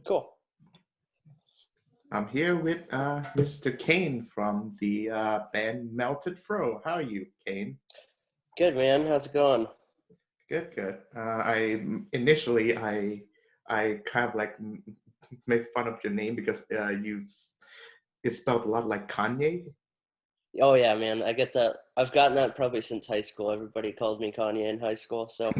Cool. I'm here with Mr. Kayne from the band Melted Fro. How are you, Kayne? Good, man. How's it going? Good, good. I kind of like made fun of your name because it's spelled a lot like Kanye. Oh, yeah, man. I get that. I've gotten that probably since high school. Everybody called me Kanye in high school. So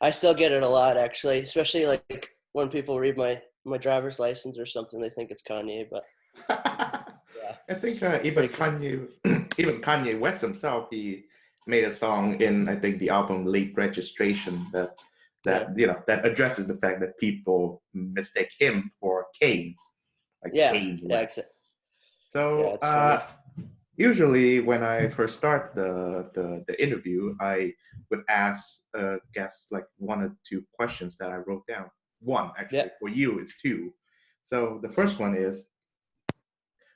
I still get it a lot, actually, especially like when people read my driver's license or something, they think it's Kanye. But yeah, I think pretty cool. even Kanye West himself, he made a song in I think the album Late Registration Yeah. that addresses the fact that people mistake him for Kane, like Yeah. Kane Yeah. West. Yeah. So It's funny. usually when I first start the interview, I would ask guests like one or two questions that I wrote down. One Yeah. actually for you is two. So the first one is,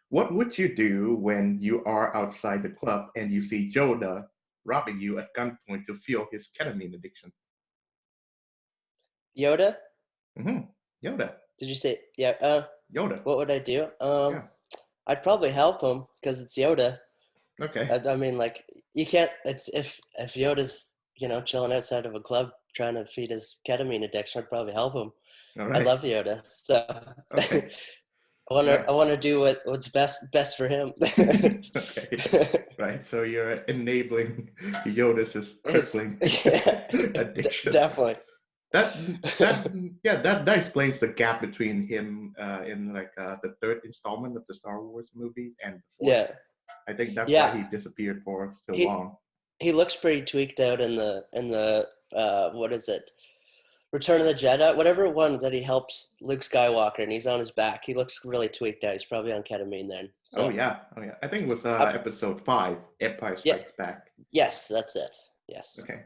what would you do when you are outside the club and you see Yoda robbing you at gunpoint to fuel his ketamine addiction? Yoda? Mm-hmm. Yoda. Did you say? Yeah. Yoda. What would I do? Yeah. I'd probably help him because it's Yoda. Okay. I mean, like you can't. It's if Yoda's chilling outside of a club trying to feed his ketamine addiction, I'd probably help him. All I right. love Yoda, so Okay. I Yeah. wanna do what's best for him. Okay. Right. So you're enabling Yoda's It's crippling yeah, addiction. definitely. That that explains the gap between him in like the third installment of the Star Wars movies and the fourth. Yeah, I think that's why yeah. he disappeared for so He long. he looks pretty tweaked out in the what is it? Return of the Jedi, whatever one that he helps Luke Skywalker and he's on his back. He looks really tweaked out. He's probably on ketamine then. Oh So, yeah, oh yeah. I think it was uh, episode 5, Empire yeah, Strikes Back. yes, that's it. Yes. Okay.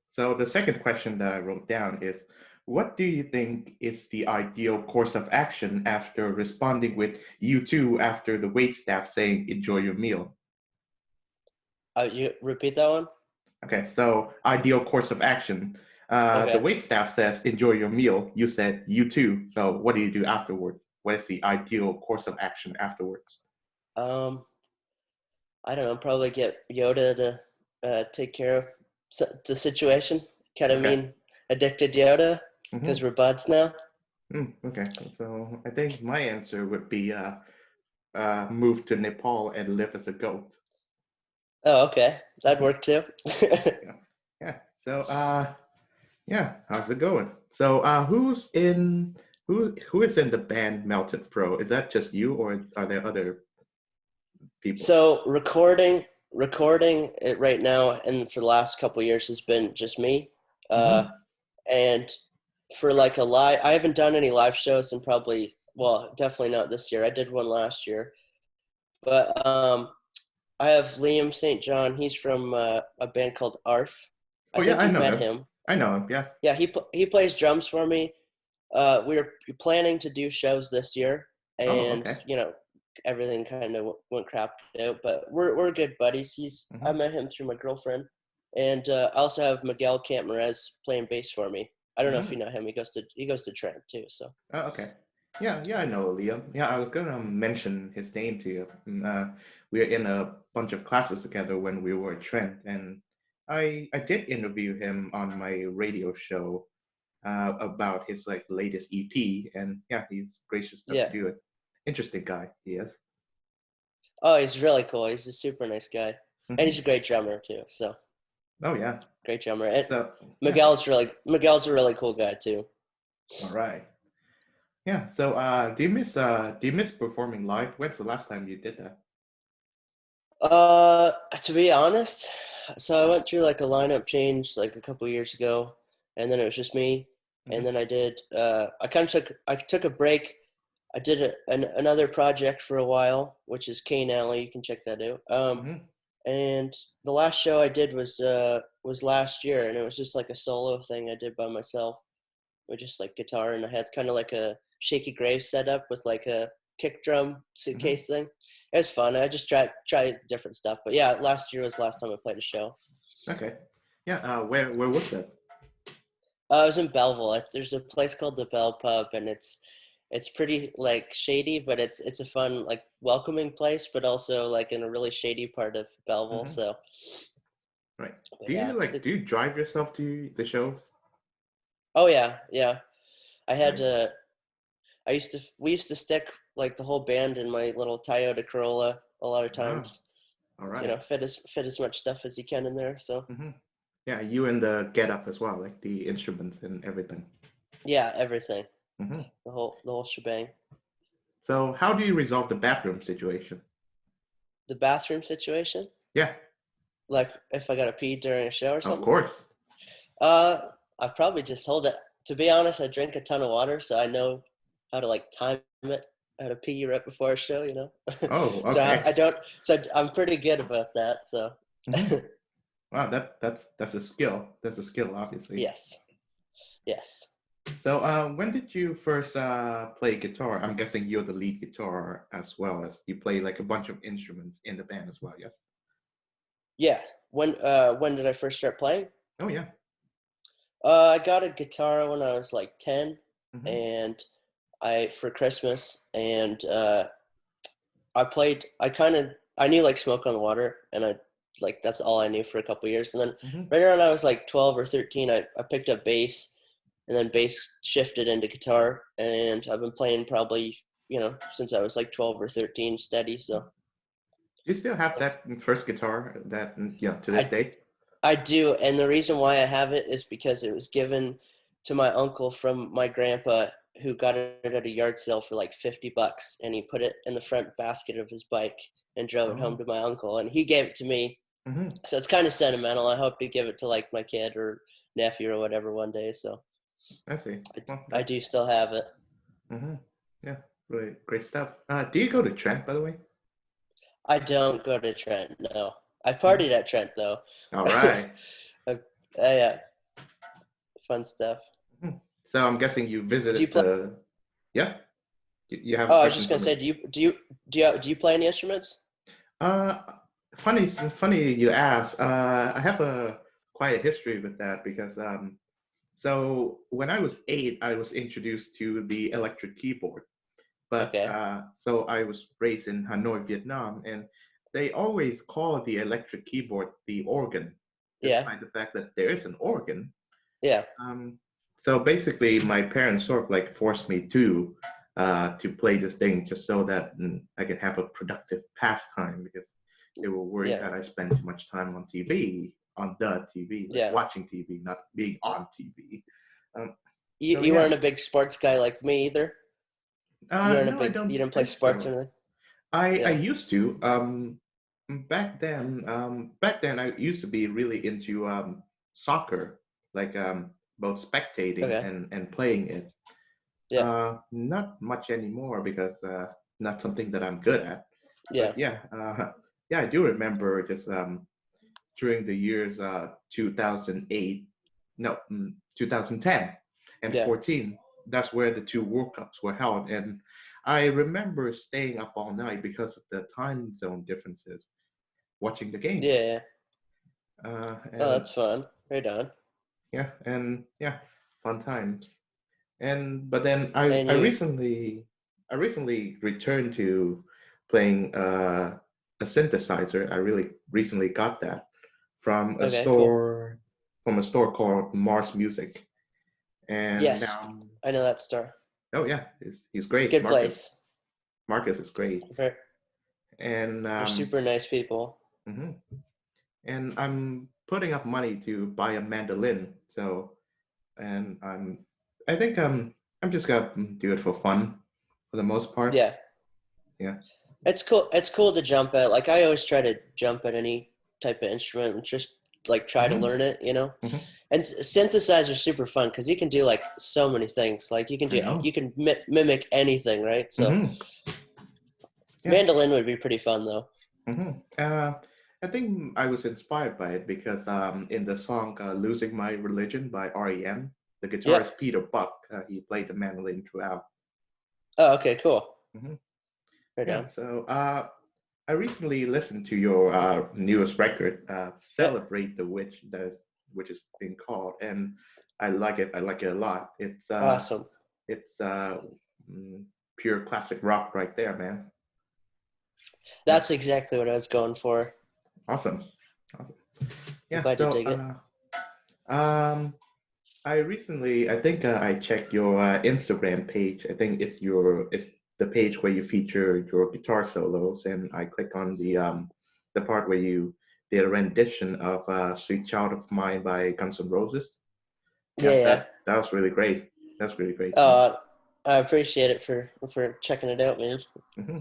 So the second question that I wrote down is, what do you think is the ideal course of action after responding with you too after the wait staff saying enjoy your meal? You repeat that one? Okay, so ideal course of action. The Okay. wait staff says enjoy your meal. You said you too. So what do you do afterwards? What is the ideal course of action afterwards? Um, I don't know. Probably get Yoda to take care of the situation. Okay. Ketamine addicted Yoda because Mm-hmm. we're buds now. Okay. So I think my answer would be move to Nepal and live as a goat. Oh, okay. That'd work too. Yeah. Yeah. So yeah, how's it going? So who is in the band Melted Pro? Is that just you or are there other people? So recording it right now and for the last couple of years has been just me. Uh, Mm-hmm. and for like a live, I haven't done any live shows in probably, well, definitely not this year. I did one last year, but I have Liam St. John. He's from a band called ARF. I Oh yeah, think I you've know met him. him. I know him. Yeah. Yeah, he plays drums for me. We were planning to do shows this year, Oh, and okay. everything kind of went crap out. But we're good buddies. I Mm-hmm. met him through my girlfriend, and I also have Miguel Campmerez playing bass for me. I don't know if Mm-hmm. you know him. He goes to Trent too. So Oh, okay. Yeah, yeah, I know Liam. Yeah, I was gonna mention his name to you. We're in a bunch of classes together when we were at Trent, and I did interview him on my radio show about his like latest EP, and yeah, he's gracious enough to yeah. do it. Interesting guy, he is. Oh, he's really cool. He's a super nice guy, and Hmm. he's a great drummer too. So Oh yeah. great drummer. And So yeah. Miguel's a really cool guy too. All right. Yeah. So do you miss performing live? When's the last time you did that? To be honest, so I went through like a lineup change like a couple years ago, and then it was just me. And Hmm. then I did. I took a break. I did another project for a while, which is Kayne. You can check that out. Hmm. And the last show I did was last year, and it was just like a solo thing I did by myself with just like guitar, and I had kind of like a Shaky Grave setup with like a kick drum Hmm. suitcase thing. It was fun. I just tried different stuff. But yeah, last year was the last time I played a show. Okay. Yeah. Where was that? I was in Belleville. There's a place called the Bell Pub, and It's pretty like shady, but it's a fun like welcoming place, but also like in a really shady part of Belleville. Hmm. So Right. but Do yeah, you like do you drive yourself to the shows? oh yeah, yeah. I had Right. to. We used to stick like the whole band in my little Toyota Corolla a lot of Ah, times. all You right. know, fit as much stuff as you can in there. So Hmm. Yeah, you and the get up as well, like the instruments and everything. yeah, everything, Hmm. the whole shebang. So how do you resolve the bathroom situation? The bathroom situation, Yeah, like if I got to pee during a show or of something. course. Uh, I've probably just hold it. To be honest, I drink a ton of water, so I know how to like time it, how to pee right before a show. You know, Oh, so I okay. don't. So I'm pretty good about that. So Hmm. Wow, that's a skill. That's a skill, obviously. yes, yes. So, when did you first play guitar? I'm guessing you're the lead guitar as well as you play like a bunch of instruments in the band as well. Yes. Yeah. When did I first start playing? Oh yeah. I got a guitar when I was like 10, Hmm. and I for Christmas, and I played. I knew like Smoke on the Water, and I like that's all I knew for a couple years. And then Hmm. right around I was like 12 or 13, I picked up bass, and then bass shifted into guitar, and I've been playing probably since I was like 12 or 13 steady. So You still have that first guitar that yeah to this I day? I do, and the reason why I have it is because it was given to my uncle from my grandpa, who got it at a yard sale for like $50, and he put it in the front basket of his bike and drove it home Oh. to my uncle, and he gave it to me. Hmm. So it's kind of sentimental. I hope to give it to like my kid or nephew or whatever one day. So I see. Well, I do still have it. hmm. Yeah, really great stuff. Do you go to Trent, by the way? I don't go to Trent. No, I've Mhm. partied at Trent though. All right. Yeah, fun stuff. Mhm. So I'm guessing you Do you visited play? the. Yeah, you have a Oh, I was question just for gonna me. say, do you play any instruments? Uh, funny you ask. I have a quite a history with that because so when I was 8, I was introduced to the electric keyboard. But Okay. so I was raised in Hanoi, Vietnam, and they always call the electric keyboard the organ, Yeah. despite the fact that there is an organ. Yeah. Um, so basically, my parents sort of like forced me to play this thing just so that I could have a productive pastime because they were worried Yeah. that I spent too much time on TV, on the TV, like Yeah. watching TV, not being on TV. Um, so You yeah, weren't a big sports guy like me either. no, I don't You didn't play think sports or so. anything. I Yeah. used to back then I used to be really into soccer, like both spectating Okay. and playing it. Yeah. Not much anymore because not something that I'm good at. Yeah. But yeah, yeah, I do remember just during the years 2008, no, 2010 and Yeah. 14. That's where the two World Cups were held, and I remember staying up all night because of the time zone differences, watching the games. Yeah. Oh, And that's fun. Right on. yeah, and yeah, fun times. And but then And you. I recently returned to playing a synthesizer. I really recently got that from a Okay. Cool. store called Mars Music. And Yes, now, I know that store. oh yeah, he's great. Good place. Marcus is great. They're, And they're super nice people. mhm. And I'm putting up money to buy a mandolin. So and I think I'm just gonna do it for fun for the most part. Yeah. Yeah. It's cool. It's cool to jump at. Like I always try to jump at any type of instrument and just like try to Hmm. learn it, you know. Hmm. And synthesizers are super fun because you can do like so many things. Like I know. you can mimic anything, right? So Hmm. Yeah. mandolin would be pretty fun though. Hmm. I think I was inspired by it because in the song "Losing My Religion" by REM, the Yep. guitarist Peter Buck he played the mandolin throughout. Oh, okay, cool. Hmm. Right Yeah. on. So I recently listened to your newest record, Yep. "Celebrate the Witch," which is being called, and I like it. I like it a lot. Awesome. It's pure classic rock right there, man. That's exactly what I was going for. Awesome. Awesome. I'm Yeah. glad you So, dig it. um, I think I checked your Instagram page. I think it's the page where you feature your guitar solos, and I click on the part where you did a rendition of "Sweet Child of Mine" by Guns N' Roses. Yeah, Yeah. that was really great. That's really great. I appreciate it for checking it out, man. Hmm.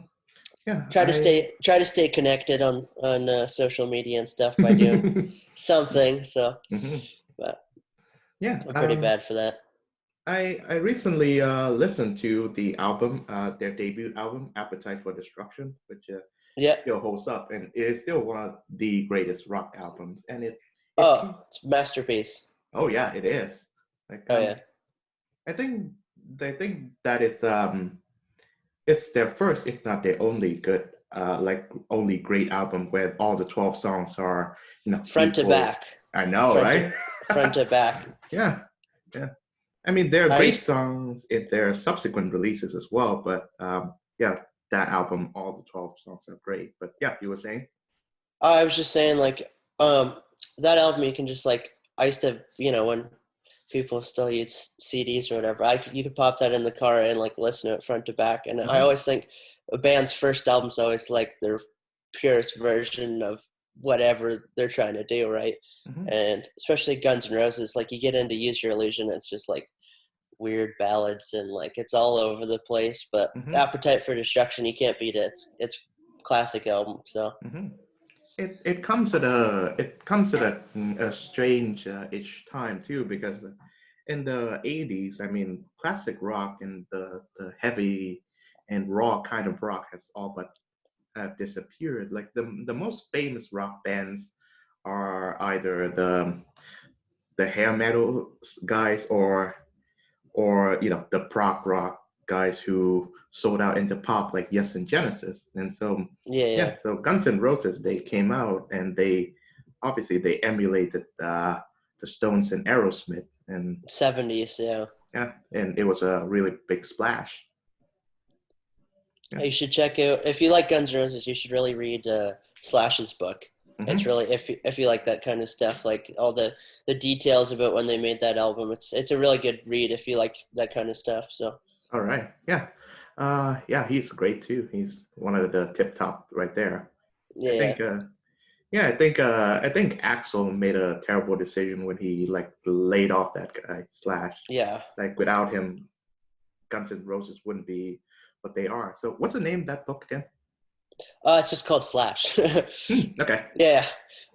Yeah, Try to stay connected on social media and stuff by doing something. So, hmm. but Yeah. I'm pretty bad for that. I recently listened to the album, their debut album, Appetite for Destruction, which Yeah. still holds up, and it is still one of the greatest rock albums. And it Oh, can, it's a masterpiece. oh yeah, it is. Like Oh yeah. I think that it's their first, if not their only good, like only great album where all the 12 songs are Front to equal. back. I know, Front right? to front to back. Yeah, yeah. I mean, there are I great used songs in their subsequent releases as well, but yeah, that album, all the 12 songs are great. But yeah, you were saying? I was just saying like that album you can just like I used to when people still use CDs or whatever. You could pop that in the car and like listen to it front to back. And I Hmm. always think a band's first album's always like their purest version of whatever they're trying to do, right? Hmm. And especially Guns N' Roses, like you get into Use Your Illusion, it's just like weird ballads and like it's all over the place. But Hmm. Appetite for Destruction, you can't beat it. It's classic album. So Hmm. It comes at a strange ish time too, because in the 80s, I mean, classic rock and the heavy and raw kind of rock has all but disappeared. Like the most famous rock bands are either the hair metal guys or the prog rock guys who sold out into pop like Yes and Genesis. And so yeah. yeah, so Guns N' Roses, they came out and they obviously they emulated the Stones and Aerosmith, and 70s, yeah. yeah, and it was a really big splash. Yeah. You should check out if you like Guns N' Roses. You should really read Slash's book. It's Hmm. really if you like that kind of stuff, like all the details about when they made that album. It's a really good read if you like that kind of stuff. So All right. Yeah. Yeah, he's great too. He's one of the tip top right there. I yeah, think yeah, I think Axel made a terrible decision when he like laid off that guy Slash. yeah. Like without him, Guns N' Roses wouldn't be what they are. So what's the name of that book again? It's just called Slash. Okay. Yeah,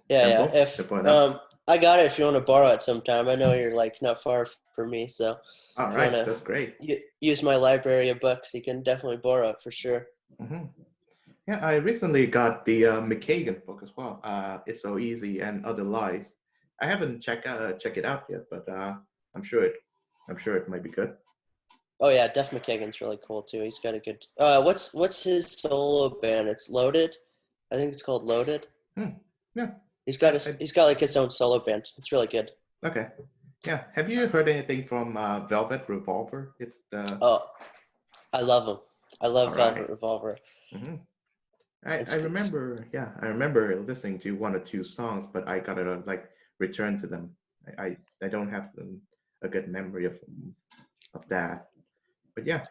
yeah. Simple. If Simple enough. I got it if you want to borrow it sometime. I know you're like not far from me, so All if you want right. to That's great. use my library of books, you can definitely borrow it for sure. Hmm. Yeah, I recently got the McKagan book as well. It's So Easy and Other Lies. I haven't check it out yet, but I'm sure it I'm sure it might be good. Oh yeah, Duff McKagan's really cool too. He's got a good. What's his solo band? It's Loaded. I think it's called Loaded. Hmm. Yeah. He's got like his own solo band. It's really good. Okay. Yeah. Have you heard anything from Velvet Revolver? It's the Oh, I love him. I all love right. Velvet Revolver. Hmm. I It's remember, yeah, I remember listening to one or two songs, but I gotta like return to them. I don't have a good memory of that. But yeah.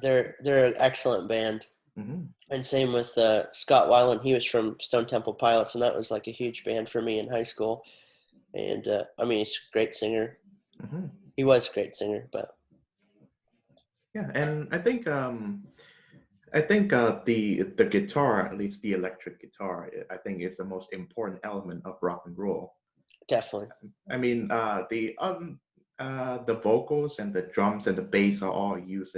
they're an excellent band. Hmm. And same with Scott Weiland. He was from Stone Temple Pilots, and that was like a huge band for me in high school. And I mean, he's a great singer. Hmm. He was a great singer, but Yeah, and I think the guitar, at least the electric guitar, I think is the most important element of rock and roll. definitely. I mean, the vocals and the drums and the bass are all used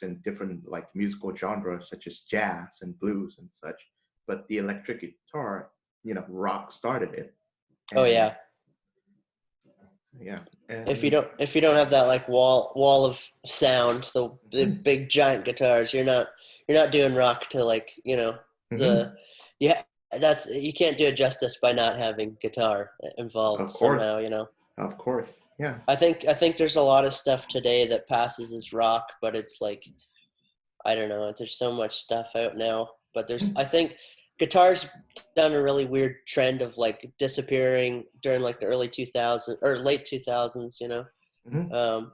in different like musical genres such as jazz and blues and such. But the electric guitar, rock started it, Oh and yeah. yeah, If and you don't have that like wall of sound, the mhm, big giant guitars, you're not doing rock to like mhm, the yeah that's you can't do it justice by not having guitar involved of somehow. course. Of course. Yeah. I think there's a lot of stuff today that passes as rock, but it's like I don't know. There's so much stuff out now, but I think guitar's done a really weird trend of like disappearing during like the early 2000s or late 2000s, Mhm.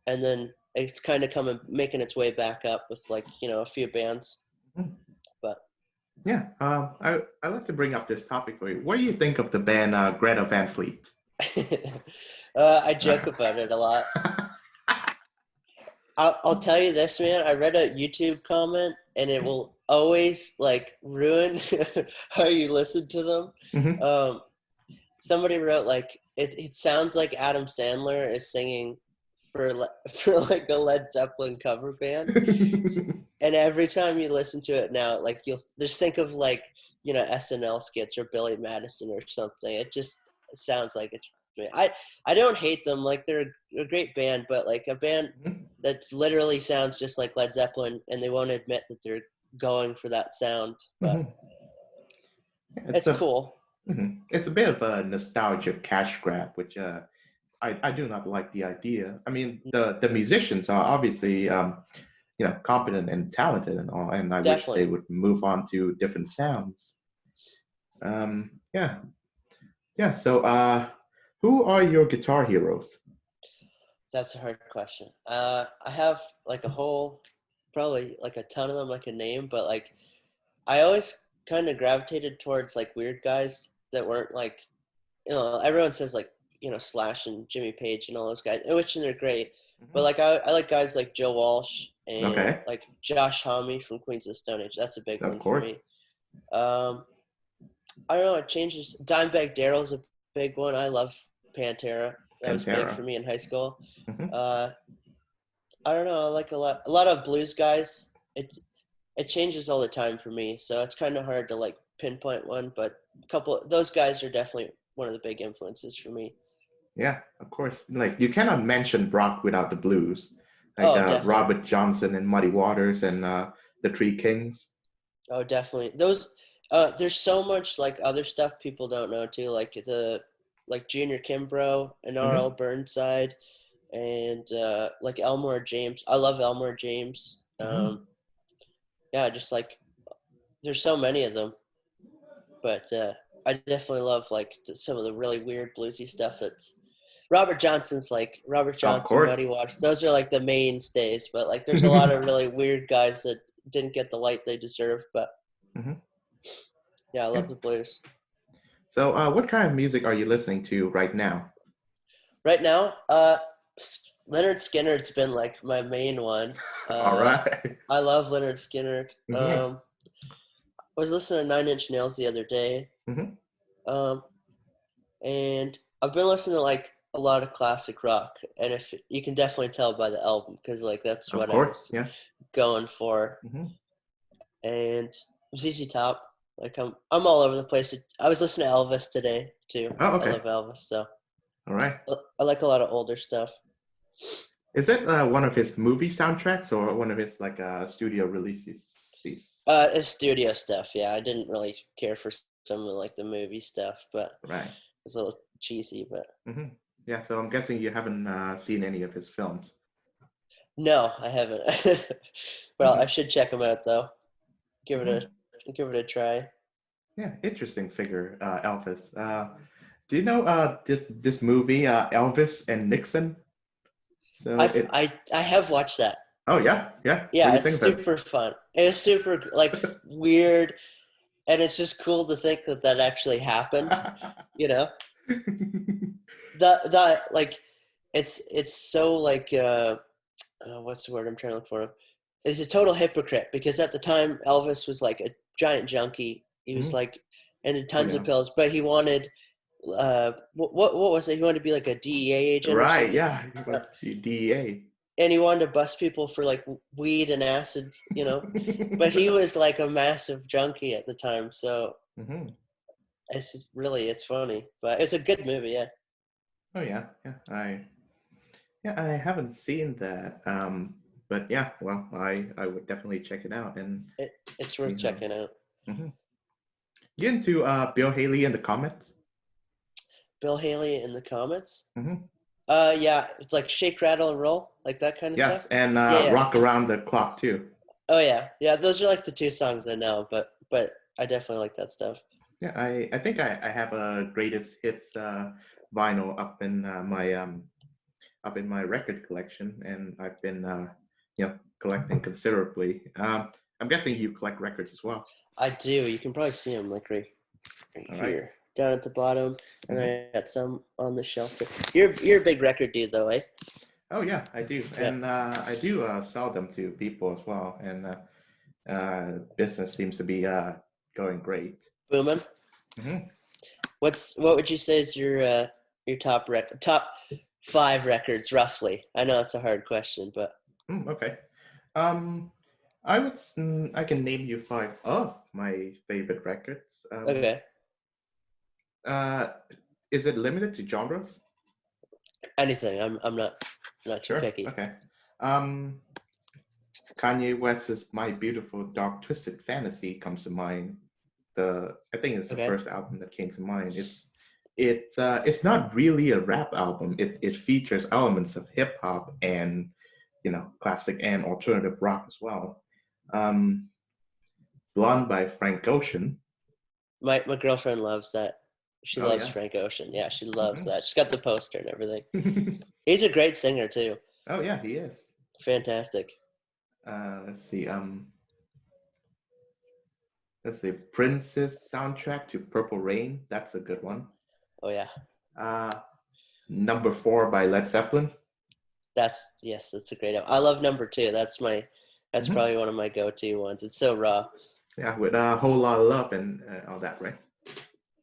and then it's kind of making its way back up with like a few bands, Mhm. but Yeah. I like to bring up this topic for you. What do you think of the band Greta Van Fleet? I joke about it a lot. I'll tell you this, man. I read a YouTube comment, and it will always like ruin how you listen to them. Mhm. Um, Somebody wrote like it sounds like Adam Sandler is singing for like a Led Zeppelin cover band. And every time you listen to it now, like you'll just think of like SNL skits or Billy Madison or something. It just sounds like it's. I don't hate them. Like they're a great band, but like a band Mhm. that literally sounds just like Led Zeppelin, and they won't admit that they're going for that sound. But Mhm. It's it's a cool. it's a bit of a nostalgia cash grab, which I do not like the idea. I mean, the musicians are obviously competent and talented and all, and I wish they Definitely. would move on to different sounds. Yeah, yeah. So, who are your guitar heroes? That's a hard question. I have like a whole, probably like a ton of them I can name, but like I always kind of gravitated towards like weird guys that weren't like, everyone says like, Slash and Jimmy Page and all those guys, which they're great. But Mhm. like I like guys like Joe Walsh and Okay, like Josh Homme from Queens of the Stone Age. That's a big of one for course. me. Um, I don't know. It changes. Dimebag Darrell's a big one. I love Pantera. That was big for Pantera. me in high school. Hmm. Uh, I don't know. I like a lot of blues guys. It changes all the time for me, so it's kind of hard to like pinpoint one. But a couple those guys are definitely one of the big influences for me. Yeah, of course. Like you cannot mention rock without the blues, like Oh, definitely. Robert Johnson and Muddy Waters and the Three Kings. Oh, definitely. Those. There's so much like other stuff people don't know too, like Junior Kimbrough and R.L. Hmm. Burnside and like Elmore James. I love Elmore James. Hmm. Yeah, just like there's so many of them, but I definitely love like some of the really weird bluesy stuff. That's Robert Of Johnson, Muddy course. Waters. Those are like the mainstays, but like there's a lot of really weird guys that didn't get the light they deserve. But Hmm. yeah, I Yeah. love the blues. So, what kind of music are you listening to right now? Right now, Leonard Skinner's been like my main one. All Uh, right. I love Leonard Skinner. Hmm. I was listening to Nine Inch Nails the other day, Hmm. um, and I've been listening to like a lot of classic rock, and if you can definitely tell by the album, because like that's Of what I course. was Yeah. going for. Hmm. And ZZ Top, like I'm all over the place. I was listening to Elvis today too. Oh, I okay. love Elvis, so All right. I like a lot of older stuff. Is it one of his movie soundtracks or one of his like studio releases? It's studio stuff. Yeah, I didn't really care for some of like the movie stuff, but Right. it's a little cheesy. But Hmm. Yeah. So I'm guessing you haven't seen any of his films. no, I haven't. Well, I Hmm. should check them out though. Give it Hmm. a try. Yeah. Interesting figure, Elvis. Do you know this movie, Elvis and Nixon? So it. I have watched that. Oh yeah, yeah. What do Yeah, you it's think of super fun. It's super like weird, and it's just cool to think that that actually happened. that? You know, the like, it's so like what's the word I'm trying to look for? Is a total hypocrite because at the time Elvis was like a giant junkie. He was Mhm. like into Oh tons of yeah. pills, but he wanted what was it? He wanted to be like a DEA agent or Right. something. Yeah. He was the DEA. And he wanted to bust people for like weed and acid, But he was like a massive junkie at the time, so Hmm. it's funny, but it's a good movie. Yeah, Oh yeah. Yeah. I haven't seen that. But yeah. Well, I would definitely check it out and it's see worth how. checking out. Hmm. Get into Bill Haley in the comments. Bill Haley and the Comets. Hmm. Yeah, it's like Shake, Rattle, and Roll, like that kind of Yes, stuff. and Yeah, yeah. Rock Around the Clock too. Oh yeah, yeah. Those are like the two songs I know, but I definitely like that stuff. Yeah, I think I have a greatest hits vinyl up in my record collection, and I've been collecting considerably. I'm guessing you collect records as well. I do. You can probably see them like right All right. here, down at the bottom, and Hmm. I got some on the shelf. You're a big record dude, though, eh? Oh yeah, I do, Yeah. and I do sell them to people as well, and business seems to be going great. Booming. Hmm. What would you say is your top 5 records roughly? I know that's a hard question, but Okay. Um, I can name you five of my favorite records. okay. Uh, is it limited to genres? Anything. I'm not too Sure. picky. Okay. Um, Kanye West's "My Beautiful Dark Twisted Fantasy" comes to mind. I think it's the Okay. first album that came to mind. It's not really a rap album. It features elements of hip hop and classic and alternative rock as well. Um, Blonde by Frank Ocean. My girlfriend loves that. She Oh loves yeah. Frank Ocean. Yeah, she loves Hmm. that. She's got the poster and everything. He's a great singer too. Oh yeah, he is. Fantastic. Let's see. Let's see. Prince's soundtrack to Purple Rain. That's a good one. Oh yeah. Uh, Number Four by Led Zeppelin. That's a great album. I love number 2. That's Hmm. probably one of my go-to ones. It's so raw. Yeah, with a whole lot of love and all that, right?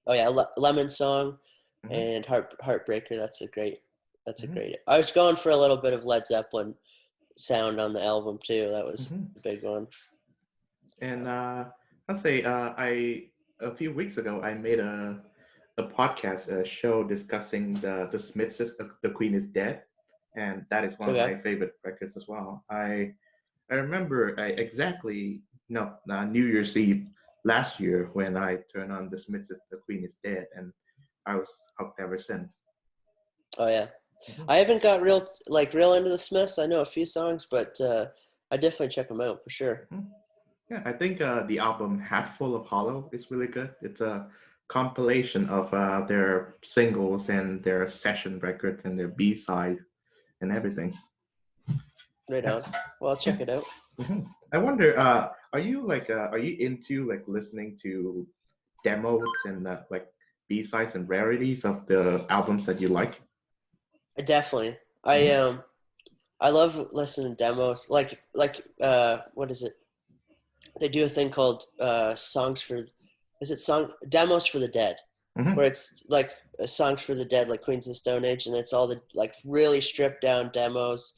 Oh yeah, Lemon Song Hmm. and Heartbreaker. That's a Hmm. great. I was going for a little bit of Led Zeppelin sound on the album too. That was Hmm. a big one. And I'll say, I a few weeks ago I made a podcast, a show discussing the Smiths' "The Queen Is Dead," and that is one of Okay. my favorite records as well. I remember exactly no New Year's Eve last year when I turned on the Smiths' "The Queen Is Dead," and I was hooked ever since. Oh yeah. Mhm. I haven't got real into the Smiths. I know a few songs, but I definitely check them out for sure. Mhm. Yeah, I think the album "Hatful of Hollow" is really good. It's a compilation of their singles and their session records and their B-side and everything. Right Yeah, on. Well, I'll yeah. check it out. I wonder, are you into like listening to demos and like B-sides and rarities of the albums that you like? Definitely. I Hmm. um I love listening to demos. What is it? They do a thing called songs for is it song demos for the dead, where Hmm. it's like songs for the dead, like Queens of the Stone Age, and it's all the like really stripped down demos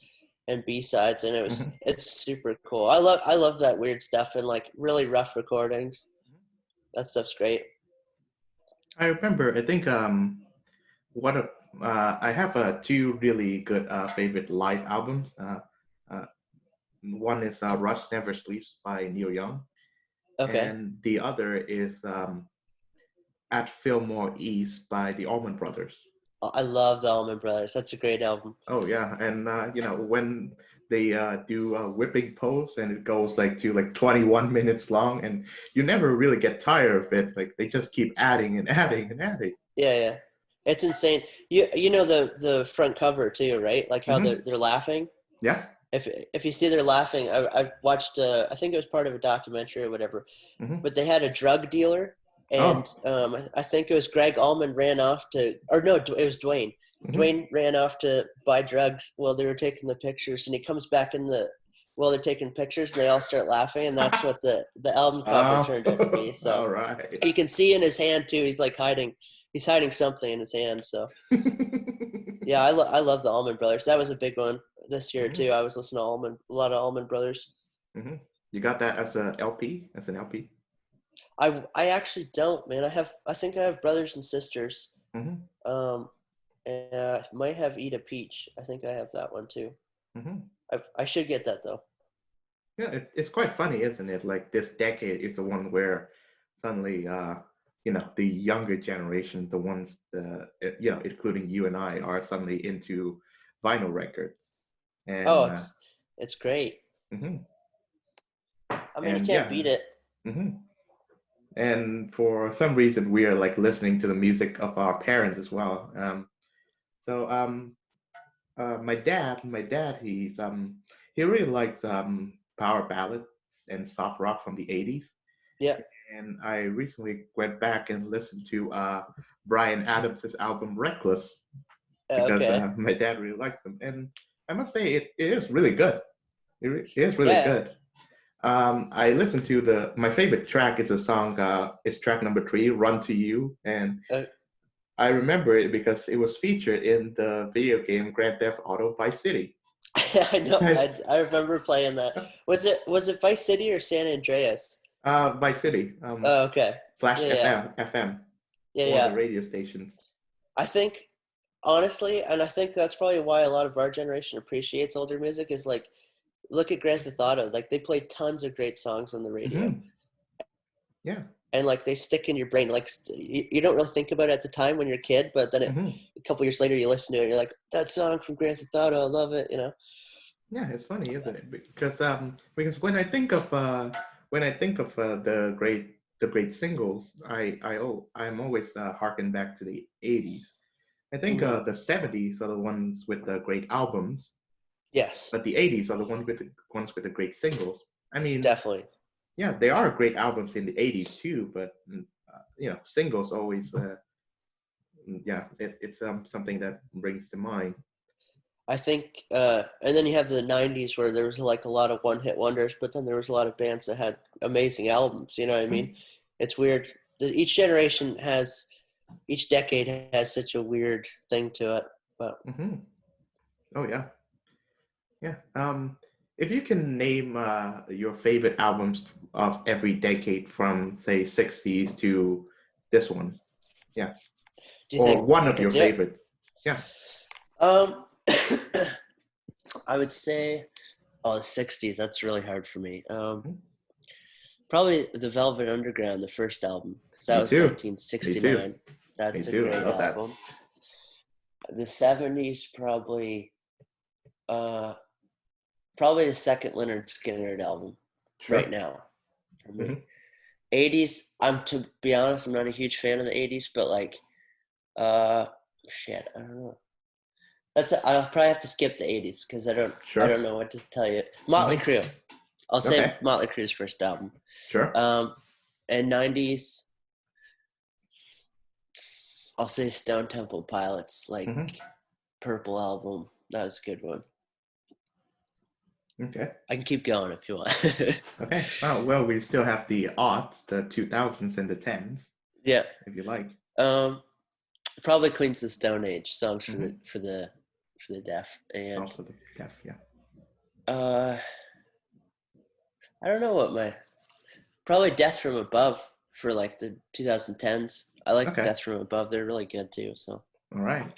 and B-sides, and Hmm. it's super cool. I love that weird stuff and like really rough recordings. That stuff's great. I remember, I think what a I have two really good favorite live albums. Uh, One is "Rust Never Sleeps" by Neil Young, Okay. and the other is "At Fillmore East" by the Allman Brothers. Oh, I love the Allman Brothers. That's a great album. Oh yeah, and when they do whipping pose and it goes like to like 21 minutes long, and you never really get tired of it. Like they just keep adding and adding and adding. Yeah, yeah. It's insane. You know the front cover too, right? Like how Hmm. they're laughing. Yeah. If you see they're laughing, I've watched. I think it was part of a documentary or whatever. Hmm. But they had a drug dealer, and Oh. I think it was Greg Allman ran off to, or no, it was Dwayne. Hmm. Dwayne ran off to buy drugs while they were taking the pictures, and he comes back while they're taking pictures, and they all start laughing, and that's what the album cover turned out to be. Oh, So all right. you can see in his hand too. He's hiding something in his hand. So yeah, I love the Allman Brothers. That was a big one this year Hmm. too. I was listening to a lot of Allman Brothers. Hmm. You got that as a LP, as an LP. I actually don't, man. I think I have brothers and sisters. Hmm. Um, and I might have Eat a Peach. I think I have that one too. Hmm. I should get that though. Yeah, it's quite funny, isn't it? Like this decade is the one where suddenly the younger generation, the ones including you and I, are suddenly into vinyl records. Oh, And it's great. mhm. I mean, you And can't yeah. beat it. Mhm. And for some reason, we are like listening to the music of our parents as well. So my dad, he really likes power ballads and soft rock from the '80s. Yeah. And I recently went back and listened to Brian Adams's album Reckless because Okay. my dad really likes him, and I must say it is really good. It is really Yeah. good. I listened to my favorite track is a song. It's track number 3, "Run to You," and Uh, I remember it because it was featured in the video game Grand Theft Auto Vice City. I know. Yes. I remember playing that. Was it Vice City or San Andreas? Vice City, Oh, okay. Flash Yeah, yeah, FM, yeah, one of yeah. the radio stations. I think honestly, and I think that's probably why a lot of our generation appreciates older music is like, look at Grand Theft Auto. Like they play tons of great songs on the radio, Hmm. Yeah. and like they stick in your brain. Like you don't really think about it at the time when you're a kid, but then Hmm. a couple years later you listen to it, and you're like, that song from Grand Theft Auto, I love it. Yeah, it's funny, isn't it? Because when I think of the great singles, I'm always harken back to the '80s. I think Hmm. the '70s are the ones with the great albums, Yes, but the '80s are the ones with the great singles. I mean, definitely. yeah, there are great albums in the '80s too, but singles always, yeah, it's something that brings to mind. I think, and then you have the '90s where there was like a lot of one-hit wonders, but then there was a lot of bands that had amazing albums. You know what I Hmm. mean? It's weird. Each decade has such a weird thing to it. But Hmm. Oh yeah. Yeah. If you can name your favorite albums of every decade from say '60s to this one, yeah, do you or think one I of could your do it? favorites, yeah. Um, I would say, oh, the '60s. That's really hard for me. Mhm. Probably the Velvet Underground, the first album, because that Me was too. Me too. 1969. Me That's a too. I great love that. album. The '70s, uh, probably the second Leonard Skinner album right Sure. now for me. Hmm. '80s, to be honest, I'm not a huge fan of the '80s, but like, uh, shit, I don't know. I'll probably have to skip the '80s because I don't Sure. know what to tell you. Motley Hmm. Crue. I'll say Okay. Motley Crue's first album. Sure. Um, and '90s, I'll say Stone Temple Pilots, like Hmm. Purple album. That was a good one. Okay. I can keep going if you want. Okay. Well, we still have the aughts, the 2000s and the tens, Yeah. if you like. Um, Probably Queens of the Stone Age songs Hmm. for the deaf, and Also the deaf, yeah. uh, I don't know what my probably Death from Above for like the 2010s. I like Okay. Death from Above; they're really good too. So All right.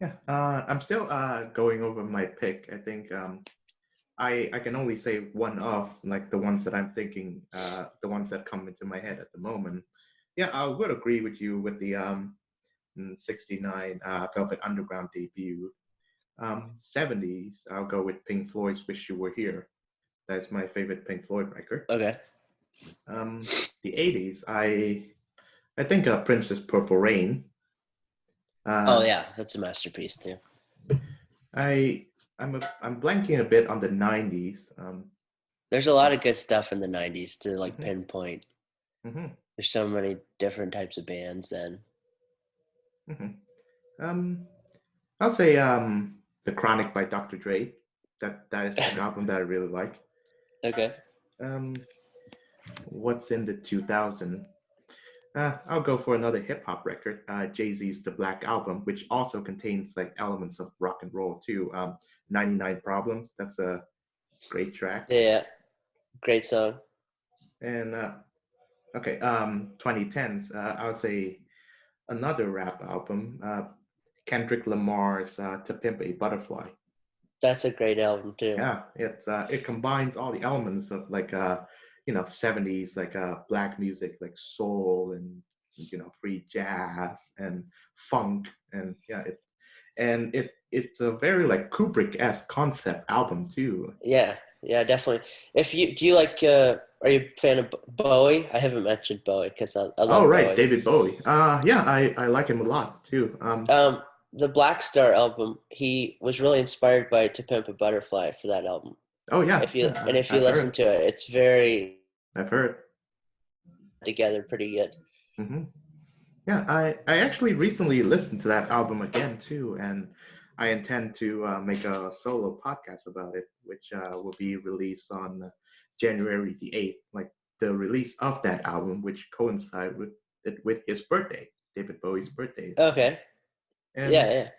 Yeah. I'm still going over my pick. I think I can only say one of like the ones that I'm thinking, the ones that come into my head at the moment. Yeah, I would agree with you with the '69 Velvet Underground debut. '70s, I'll go with Pink Floyd's "Wish You Were Here." That's my favorite Pink Floyd record. okay. The '80s, I think Prince's "Purple Rain." Oh Uh, yeah, that's a masterpiece too. I'm blanking a bit on the '90s. There's a lot of good stuff in the '90s to like Mhm, pinpoint. mhm, There's so many different types of bands. Then mhm. Um, I'll say The Chronic by Dr. Dre. That is an album that I really like. okay, Um, what's in the 2000? I'll go for another hip hop record, Jay-Z's The Black Album, which also contains like elements of rock and roll too. 99 Problems, that's a great track. yeah, yeah. Great song. And okay, 2010s, I would say another rap album, Kendrick Lamar's To Pimp a Butterfly. That's a great album too. Yeah, it combines all the elements of like 70s like black music, like soul and free jazz and funk, and it's a very like Kubrick-esque concept album too. Yeah, yeah, definitely. Do you like are you a fan of Bowie? I haven't mentioned Bowie because I Oh love right, Bowie. David Bowie. Yeah, I like him a lot too. The Black Star album, he was really inspired by To Pimp a Butterfly for that album. Oh yeah, If you I've listen heard. to it, it's very I've heard. together, pretty good. hmm Yeah, I actually recently listened to that album again too, and I intend to make a solo podcast about it, which will be released on January the 8th, like the release of that album, which coincide with his birthday, David Bowie's birthday. Okay. And Yeah,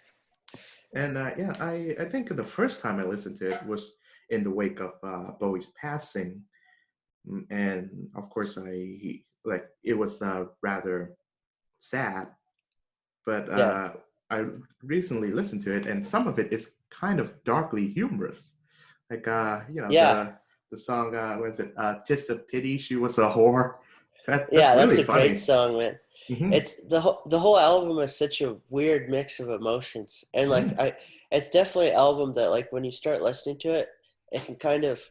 yeah, yeah, I think the first time I listened to it was in the wake of Bowie's passing. And of course like it was rather sad, but yeah, I recently listened to it, and some of it is kind of darkly humorous. Like yeah, the song was it "Tis a Pity She Was a Whore." That's yeah. That's really a great funny. song, man. hmm It's the whole album is such a weird mix of emotions, and hmm it's definitely an album that like when you start listening to it, it can kind of,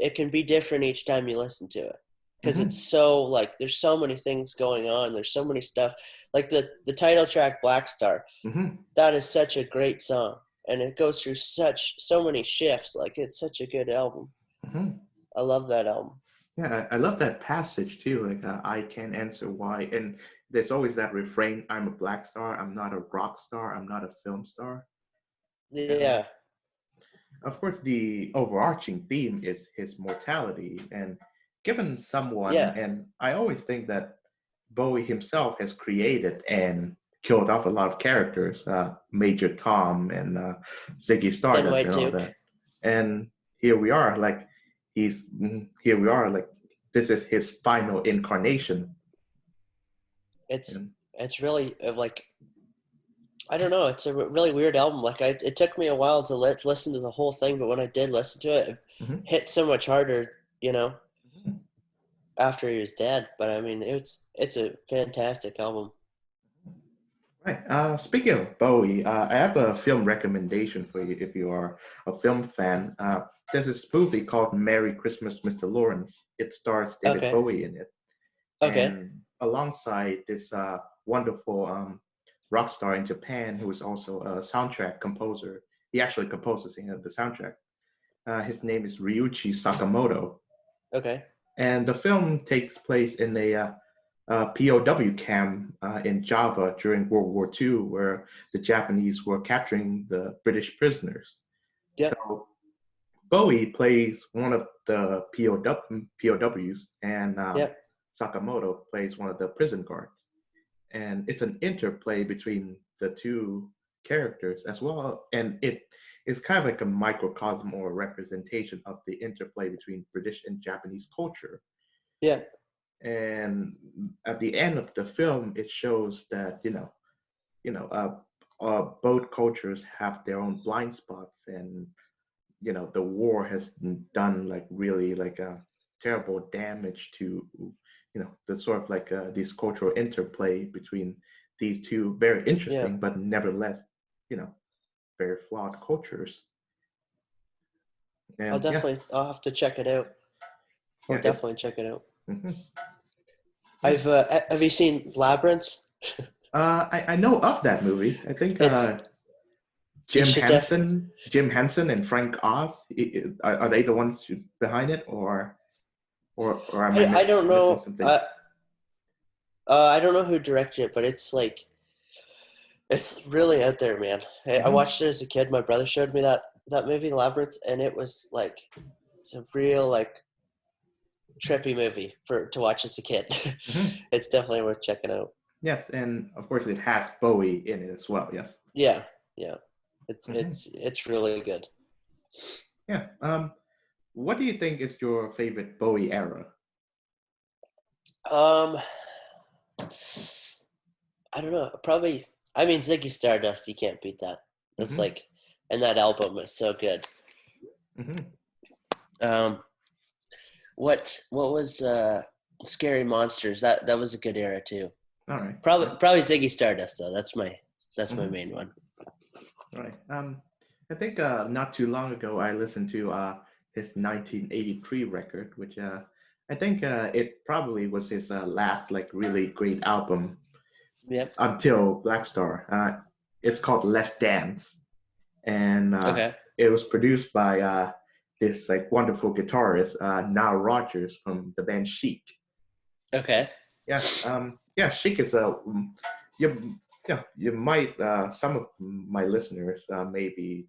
it can be different each time you listen to it, because it's hmm so like there's so many things going on. There's so many stuff like the title track Black Star. hmm That is such a great song, and it goes through so many shifts. Like it's such a good album. hmm I love that album. Yeah, I love that passage too. Like I can't answer why, and there's always that refrain: "I'm a black star. I'm not a rock star. I'm not a film star." And Yeah, of course, the overarching theme is his mortality. And given someone, yeah. and I always think that Bowie himself has created and killed off a lot of characters, Major Tom and Ziggy Then Stardust White and all Duke. that. And here we are, like here we are, like this is his final incarnation. It's And, it's really like I don't know. It's a really weird album. It took me a while to listen to the whole thing, but when I did listen to it, it Mhm, hit so much harder, mhm. after he was dead. But I mean, it's a fantastic album. Right. Speaking of Bowie, I have a film recommendation for you if you are a film fan. There's this movie called Merry Christmas, Mr. Lawrence. It stars David Okay, Bowie in it. okay, And alongside this wonderful rock star in Japan who is also a soundtrack composer. He actually composes the soundtrack. His name is Ryuchi Sakamoto. okay. And the film takes place in a POW camp in Java during World War II, where the Japanese were capturing the British prisoners. Yep, So Bowie plays one of the POWs, and yep, Sakamoto plays one of the prison guards. And it's an interplay between the two characters as well. And it is kind of like a microcosm or a representation of the interplay between British and Japanese culture. yep, And at the end of the film, it shows that you know, both cultures have their own blind spots, and the war has done like really like a terrible damage to the sort of like this cultural interplay between these two very interesting yep. but nevertheless you know very flawed cultures. And yeah, I'll have to check it out. I'll yeah, it. definitely check it out. Mhm, yeah. Have you seen Labyrinth? I know of that movie. I think It's you should definitely. Jim Henson and Frank Oz, are they the ones behind it, or am I I don't missing know. something? I don't know who directed it, but it's like it's really out there, man. I hmm watched it as a kid. My brother showed me that movie Labyrinth, and it was like it's a real like trippy movie for to watch as a kid. hmm It's definitely worth checking out. Yes, and of course it has Bowie in it as well. Yes. Yeah, yeah. It's hmm it's it's really good. Yeah. What do you think is your favorite Bowie era? Um, I don't know. Probably. I mean, Ziggy Stardust. You can't beat that. That's hmm like, and that album is so good. hmm Um, what was Scary Monsters? That was a good era too. All right. Probably Ziggy Stardust though. That's my Mhm. main one. Right. I think not too long ago I listened to his 1983 record, which I think it probably was his last like really great album Yep. until Black Star. It's called Let's Dance, and Okay. it was produced by this like wonderful guitarist Nile Rodgers from the band Chic. Okay. Yeah, Chic is a you you might some of my listeners may be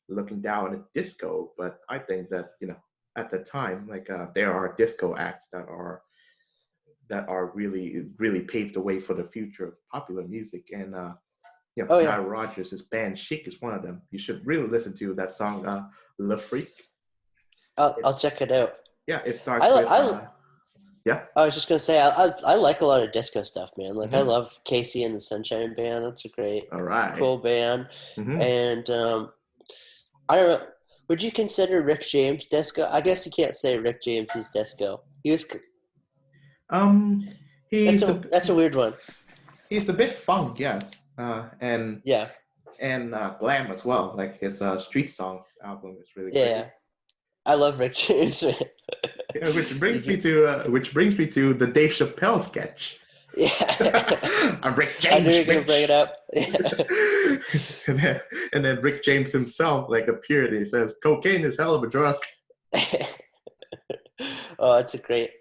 looking down at disco, but I think that at the time like there are disco acts that are really paved the way for the future of popular music, and Oh yeah. Nile Rodgers' band Chic is one of them. You should really listen to that song Le Freak. I'll check it out. Yeah, it I starts li- with I yeah. I was just gonna say I like a lot of disco stuff, man. Like I Hmm. love Casey and the Sunshine Band. That's a great, All right. cool band. Hmm. And I don't know. Would you consider Rick James disco? I guess you can't say Rick James is disco. He was. Um, he's a That's a weird one. he's a bit funk, yes, Yeah. and glam as well. Like his Street Songs album is really Yeah. great. I love Rick James, man. Yeah, which brings me You- to the Dave Chappelle sketch. Yeah. I'm Rick I knew James, you were gonna bring it bitch. up. And then Rick James himself like appeared. And he says, "Cocaine is hell of a drug." Oh, it's a great.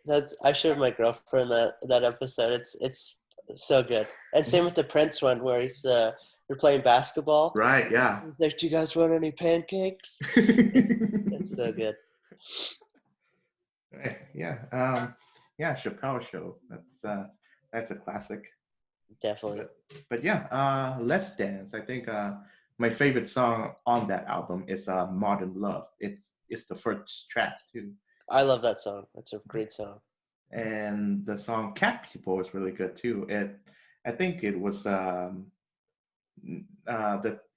I showed my girlfriend that episode. It's so good. And same with the Prince one where they're playing basketball. Right? Yeah. He's like, do you guys want any pancakes? It's so good. Right, yeah. Yeah. Chappelle Show. That's a classic. Definitely. But yeah, Let's Dance. I think my favorite song on that album is Modern Love. It's the first track too. I love that song. That's a great song. And the song Cat People is really good too. I think it was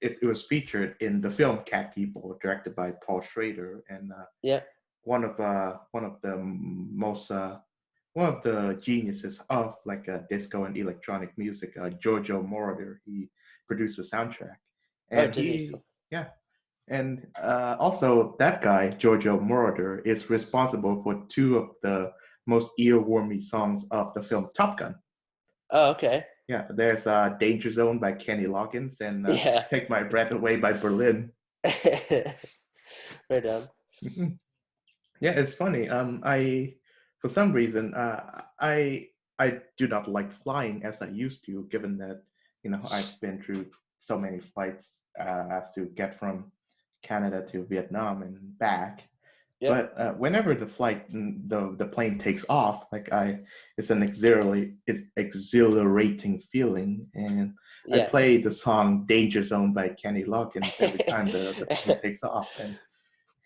it was featured in the film Cat People, directed by Paul Schrader, and Yeah. one of the most one of the geniuses of like disco and electronic music, Giorgio Moroder. He produced the soundtrack, Oh, and did he? he yeah, and also that guy Giorgio Moroder is responsible for two of the most earwormy songs of the film Top Gun. Oh, okay. Yeah, there's Danger Zone by Kenny Loggins and Yeah. Take My Breath Away by Berlin. Right on. Mhm. Yeah, it's funny. I for some reason I do not like flying as I used to, given that I've been through so many flights as to get from Canada to Vietnam and back. Yep. But whenever the plane takes off, like it's an exhilarating feeling, and I Yeah. play the song "Danger Zone" by Kenny Loggins every time the plane takes off,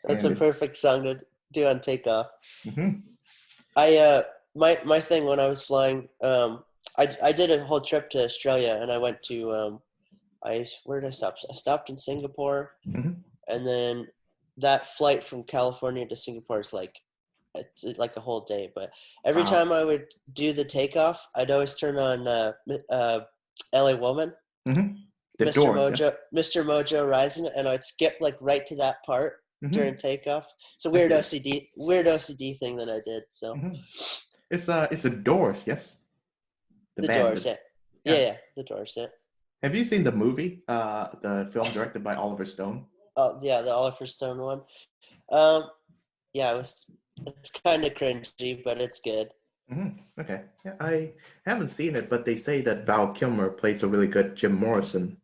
That's and a it's perfect song to do on takeoff. mhm, My thing when I was flying, I did a whole trip to Australia and I went to where did I stop? I stopped in Singapore, mhm. and then that flight from California to Singapore is it's like a whole day. But every Wow. time I would do the takeoff, I'd always turn on LA Woman, Hmm. The Doors, yes. Mr. Mojo Rising, and I'd skip like right to that part Hmm. during takeoff. It's a I weird see. OCD thing that I did. So Hmm. It's the Doors, yes. The the band. Doors, yeah, Yeah. yeah, the Doors, yeah. Have you seen the movie? The film directed by Oliver Stone. Oh yeah, the Oliver Stone one. Um, yeah, it's kind of cringy, but it's good. Hmm. Okay. Yeah, I haven't seen it, but they say that Val Kilmer plays a really good Jim Morrison,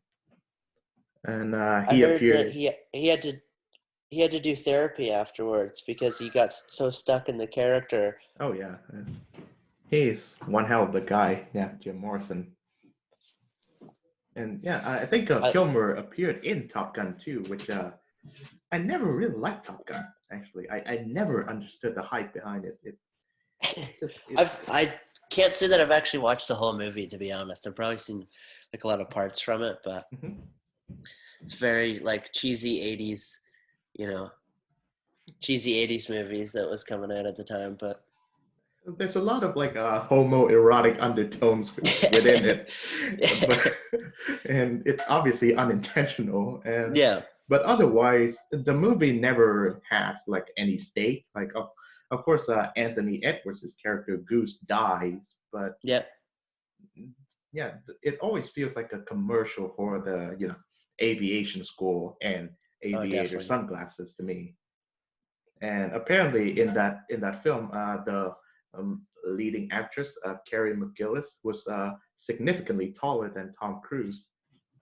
and I he heard that appeared. he had to do therapy afterwards because he got so stuck in the character. Oh yeah, he's one hell of a guy. Yeah, Jim Morrison. And yeah, I think I Kilmer appeared in Top Gun too, which I never really liked Top Gun. Actually, I never understood the hype behind it. I can't say that I've actually watched the whole movie, to be honest. I've probably seen like a lot of parts from it, but Mhm. it's very like cheesy 80s, you know. cheesy 80s movies that was coming out at the time, but There's a lot of like homoerotic undertones within it, but and it's obviously unintentional. And yeah, but otherwise, the movie never has like any stake. Like of course, Anthony Edwards' character Goose dies, but yeah, yeah, it always feels like a commercial for the aviation school and oh, aviator definitely. sunglasses to me. And apparently, in that film, the leading actress, Carrie McGillis, was significantly taller than Tom Cruise,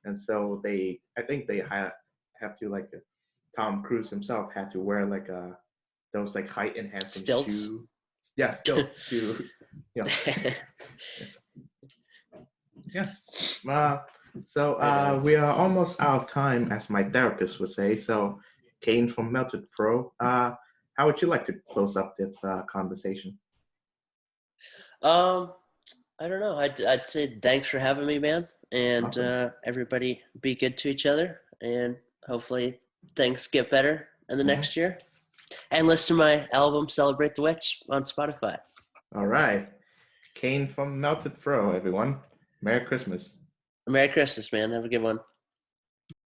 and so I think they have to like Tom Cruise himself had to wear like those like height enhancing Stilts. shoe, yeah, stilts to, you know, yeah. Uh, so Right on. we are almost out of time, as my therapist would say. So, Kane from Melted Pro, how would you like to close up this conversation? Um, I don't know. I'd say thanks for having me, man. And Awesome. everybody be good to each other. And hopefully things get better in the Mhm. next year. And listen to my album, Celebrate the Witch, on Spotify. All right. Kane from Melted Pro, everyone. Merry Christmas. Merry Christmas, man. Have a good one.